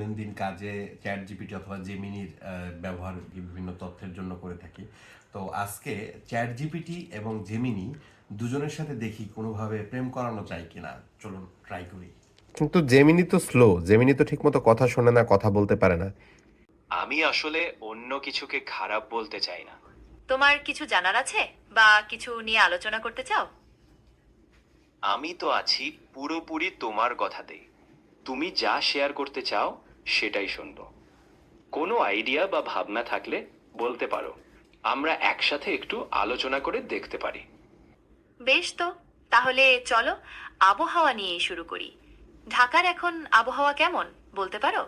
দৈনন্দিন কাজে chat GPT অথবা জেমিনির ব্যবহার বিভিন্ন তথ্যের জন্য করে থাকি। তো আজকে চ্যাট জিপিটি এবং জেমিনি দুজনের সাথে দেখি কোনোভাবে প্রেম করানো যায় কিনা। চলুন ট্রাই করি। কিন্তু জেমিনি তো স্লো, জেমিনি তো ঠিকমতো কথা শোনে না, কথা বলতে পারে না। আমি আসলে অন্য কিছুকে খারাপ বলতে চাই না। তোমার কিছু জানার আছে বা কিছু নিয়ে আলোচনা করতে চাও? আমি তো আছি পুরোপুরি তোমার কথাতেই। তুমি যা শেয়ার করতে চাও সেটাই শুনবো। কোনো আইডিয়া বা ভাবনা থাকলে বলতে পারো। আমরা একসাথে একটু আলোচনা করে দেখতে পারি। বেশ, তো তাহলে চলো আবহাওয়া নিয়ে শুরু করি। ঢাকার এখন আবহাওয়া কেমন বলতে পারো?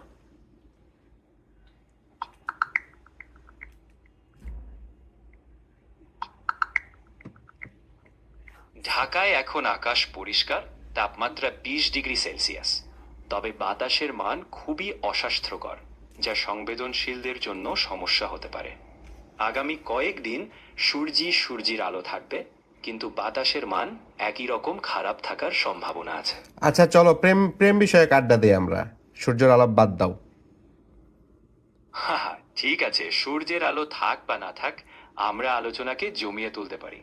ঢাকায় এখন আকাশ পরিষ্কার, তাপমাত্রা 20 ডিগ্রি সেলসিয়াস। তবে বাতাসের মান খুবই অস্বাস্থ্যকর, যা সংবেদনশীলদের জন্য সমস্যা হতে পারে। আগামী কয়েকদিন সূর্যির আলো থাকবে, কিন্তু বাতাসের মান একই রকম খারাপ থাকার সম্ভাবনা আছে। আচ্ছা চলো প্রেম প্রেম বিষয়ক আড্ডা দিই আমরা। সূর্যের আলাপ বাদ দাও। হ্যাঁ হ্যাঁ, ঠিক আছে, সূর্যের আলো থাক বা না থাক, আমরা আলোচনাকে জমিয়ে তুলতে পারি।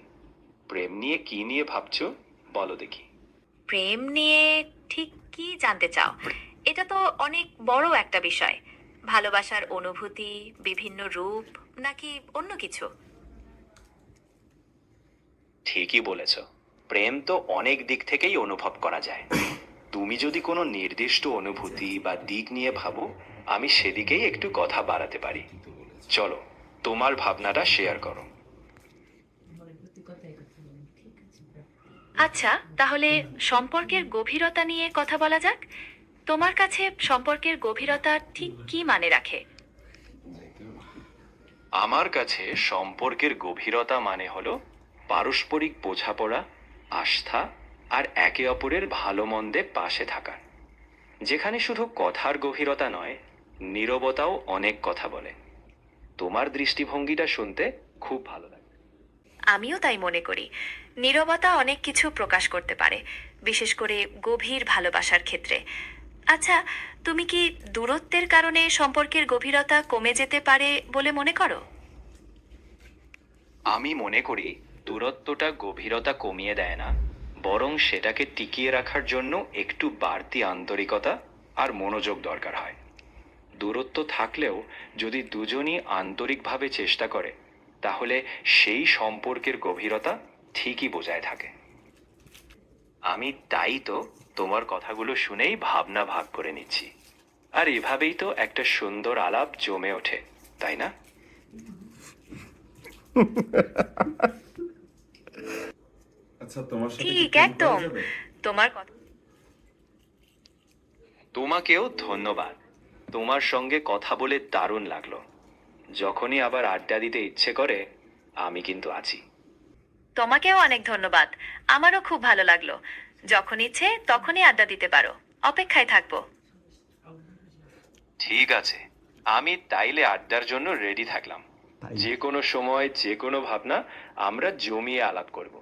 প্রেম নিয়ে কি নিয়ে ভাবছো বলো দেখি। প্রেম নিয়ে ঠিক কি জানতে চাও? এটা তো অনেক বড় একটা বিষয়। ভালোবাসার অনুভূতি, বিভিন্ন রূপ, নাকি অন্য কিছু? ঠিকই বলেছ, প্রেম তো অনেক দিক থেকেই অনুভব করা যায়। তুমি যদি কোনো নির্দিষ্ট অনুভূতি বা দিক নিয়ে ভাবো, আমি সেদিকেই একটু কথা বাড়াতে পারি। চলো, তোমার ভাবনাটা শেয়ার করো। আচ্ছা, তাহলে সম্পর্কের গভীরতা নিয়ে কথা বলা যাক। তোমার কাছে সম্পর্কের গভীরতা ঠিক কি মানে রাখে? আমার কাছে সম্পর্কের গভীরতা মানে হলো পারস্পরিক বোঝাপড়া, আস্থা আর একে অপরের ভালো মন্দে পাশে থাকা। যেখানে শুধু কথার গভীরতা নয়, নীরবতাও অনেক কথা বলে। তোমার দৃষ্টিভঙ্গিটা শুনতে খুব ভালো লাগে। আমিও তাই মনে করি। নীরবতা অনেক কিছু প্রকাশ করতে পারে, বিশেষ করে গভীর ভালোবাসার ক্ষেত্রে। আচ্ছা, তুমি কি দূরত্বের কারণে সম্পর্কের গভীরতা কমে যেতে পারে বলে মনে করো? আমি মনে করি দূরত্বটা গভীরতা কমিয়ে দেয় না, বরং সেটাকে টিকিয়ে রাখার জন্য একটু বাড়তি আন্তরিকতা আর মনোযোগ দরকার হয়। দূরত্ব থাকলেও যদি দুজনই আন্তরিকভাবে চেষ্টা করে, তাহলে সেই সম্পর্কের গভীরতা ঠিকই বজায় থাকে। আমি তাই তো তোমার কথাগুলো শুনেই ভাবনা ভাগ করে নিচ্ছি। আর এভাবেই তো একটা সুন্দর আলাপ জমে ওঠে, তাই না? আচ্ছা, তোমার সাথে কি ঠিক, প্রেম করা একদম। যাবে? তোমার কথা তোমাকেও ধন্যবাদ। তোমার সঙ্গে কথা বলে দারুণ লাগলো। যখনই আবার আড্ডা দিতে ইচ্ছে করে, আমি কিন্তু আছি। তোমাকেও অনেক ধন্যবাদ। আমারও খুব ভালো লাগলো। যখন ইচ্ছে তখনই আড্ডা দিতে পারো। অপেক্ষায় থাকবো। ঠিক আছে, আমি তাইলে আড্ডার জন্য রেডি থাকলাম। যে কোনো সময় যে কোনো ভাবনা আমরা জমিয়ে আলাপ করব।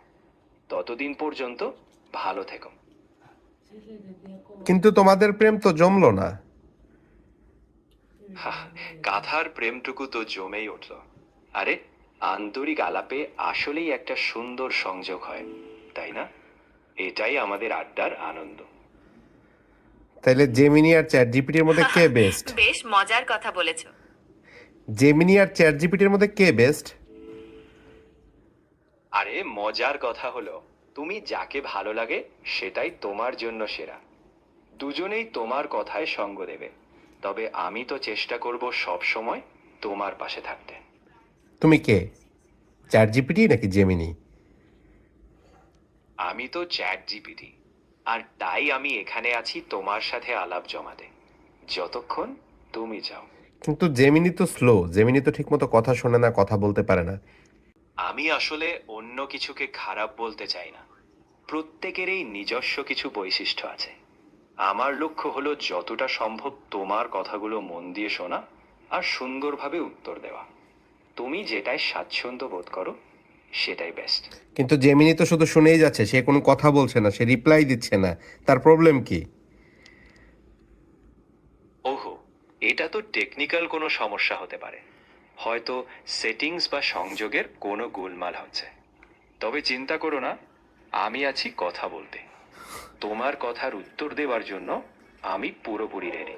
ততদিন পর্যন্ত ভালো থেকো। কিন্তু তোমাদের প্রেম তো জমলো না। হাহ, কাঁথার প্রেমটুকু তো জমেই উঠল। আরে, আন্তরিক আলাপে আসলেই একটা সুন্দর সংযোগ হয়, তাই না? এটাই আমাদের আড্ডার আনন্দ। তাইলে জেমিনি আর চ্যাট জিপিটির মধ্যে কে বেস্ট? বেশ মজার কথা বলেছো। জেমিনি আর চ্যাট জিপিটির মধ্যে কে বেস্ট? আরে, মজার কথা হলো, তুমি যাকে ভালো লাগে সেটাই তোমার জন্য সেরা। দুজনেই তোমার কথায় সঙ্গ দেবে, তবে আমি তো চেষ্টা করব সব সময় তোমার পাশে থাকতে। তুমি কে, চ্যাট জিপিটি নাকি জেমিনি? আমি তো চ্যাট জিপিটি, আর তাই আমি এখানে আছি তোমার সাথে আলাপ জমাতে, যতক্ষণ তুমি চাও। কিন্তু জেমিনি তো স্লো, জেমিনি তো ঠিকমতো কথা শোনে না, কথা বলতে পারে না। আমি আসলে অন্য কিছুকে খারাপ বলতে চাই না। প্রত্যেকেরই নিজস্ব কিছু বৈশিষ্ট্য আছে। আমার লক্ষ্য হলো যতটা সম্ভব তোমার কথাগুলো মন দিয়ে শোনা আর সুন্দরভাবে উত্তর দেওয়া। তুমি যেটাই স্বাচ্ছন্দ্য বোধ করো সেটাই বেস্ট। কিন্তু জেমিনি তো শুধু শুনেই যাচ্ছে, সে কোনো কথা বলছে না, সে রিপ্লাই দিচ্ছে না। তার প্রবলেম কি? ওহো, এটা তো টেকনিক্যাল কোনো সমস্যা হতে পারে, হয়তো সেটিংস বা সংযোগের কোনো গোলমাল হচ্ছে। তবে চিন্তা করো না, আমি আছি কথা বলতে। তোমার কথার উত্তর দেওয়ার জন্য আমি পুরোপুরি রেডি।